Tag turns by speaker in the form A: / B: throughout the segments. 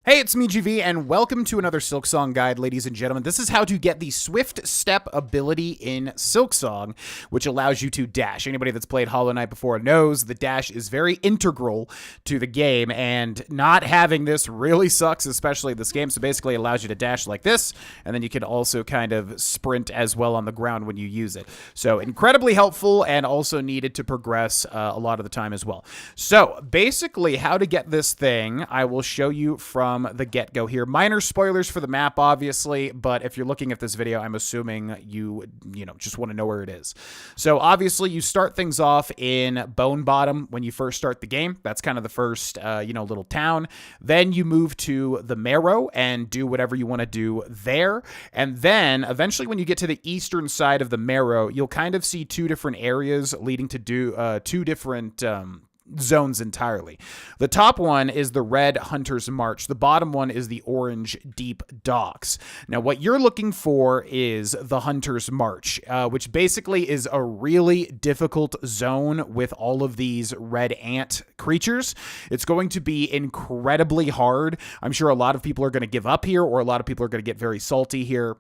A: Hey, it's me, GV, and welcome to another Silksong guide, ladies and gentlemen. This is how to get the Swift Step ability in Silksong, which allows you to dash. Anybody that's played Hollow Knight before knows the dash is very integral to the game, and not having this really sucks, especially this game. So basically it allows you to dash like this, and then you can also kind of sprint as well on the ground when you use it. So incredibly helpful and also needed to progress a lot of the time as well. So basically how to get this thing, I will show you from the get-go here. Minor spoilers for the map, obviously, but if you're looking at this video, I'm assuming you just want to know where it is. So obviously you start things off in Bone Bottom when you first start the game. That's kind of the first, little town. Then you move to the Marrow and do whatever you want to do there. And then eventually when you get to the eastern side of the Marrow, you'll kind of see two different areas leading to two different zones entirely. The top one is the Red Hunter's March. The bottom one is the Orange Deep Docks. Now, what you're looking for is the Hunter's March, which basically is a really difficult zone with all of these red ant creatures. It's going to be incredibly hard. I'm sure a lot of people are going to give up here, or a lot of people are going to get very salty here,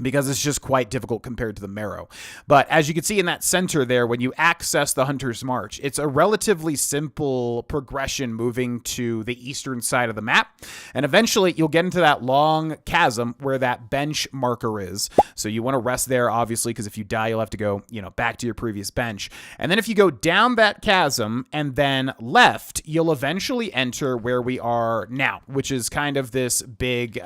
A: because it's just quite difficult compared to the Marrow. But as you can see in that center there, when you access the Hunter's March, it's a relatively simple progression moving to the eastern side of the map. And eventually you'll get into that long chasm where that bench marker is. So you want to rest there, obviously, because if you die, you'll have to go, back to your previous bench. And then if you go down that chasm and then left, you'll eventually enter where we are now, which is kind of this big,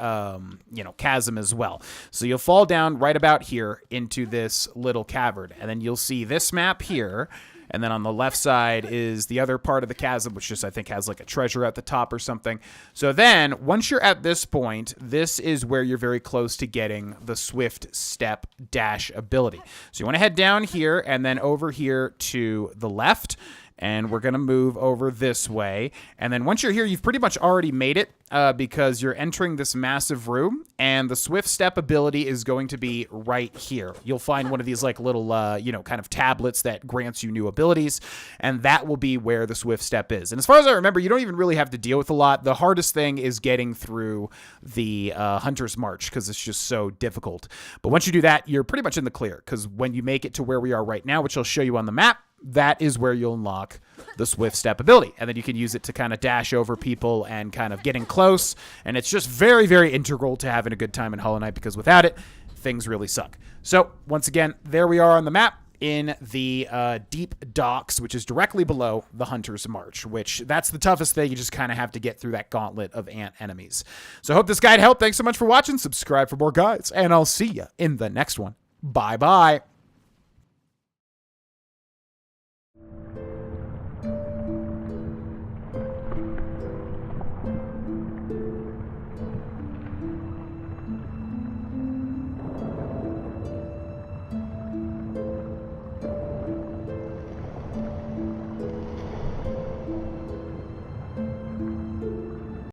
A: chasm as well. So you'll fall down right about here into this little cavern, and then you'll see this map here, and then on the left side is the other part of the chasm, which just I think has like a treasure at the top or something. So then once you're at this point, this is where you're very close to getting the Swift Step Dash ability. So you want to head down here and then over here to the left, and we're going to move over this way. And then once you're here, you've pretty much already made it because you're entering this massive room, and the Swift Step ability is going to be right here. You'll find one of these like little, kind of tablets that grants you new abilities, and that will be where the Swift Step is. And as far as I remember, you don't even really have to deal with a lot. The hardest thing is getting through the Hunter's March because it's just so difficult. But once you do that, you're pretty much in the clear, because when you make it to where we are right now, which I'll show you on the map, that is where you'll unlock the Swift Step ability. And then you can use it to kind of dash over people and kind of getting close. And it's just very, very integral to having a good time in Hollow Knight, because without it, things really suck. So once again, there we are on the map in the Deep Docks, which is directly below the Hunter's March, which that's the toughest thing. You just kind of have to get through that gauntlet of ant enemies. So I hope this guide helped. Thanks so much for watching. Subscribe for more guides, and I'll see you in the next one. Bye-bye.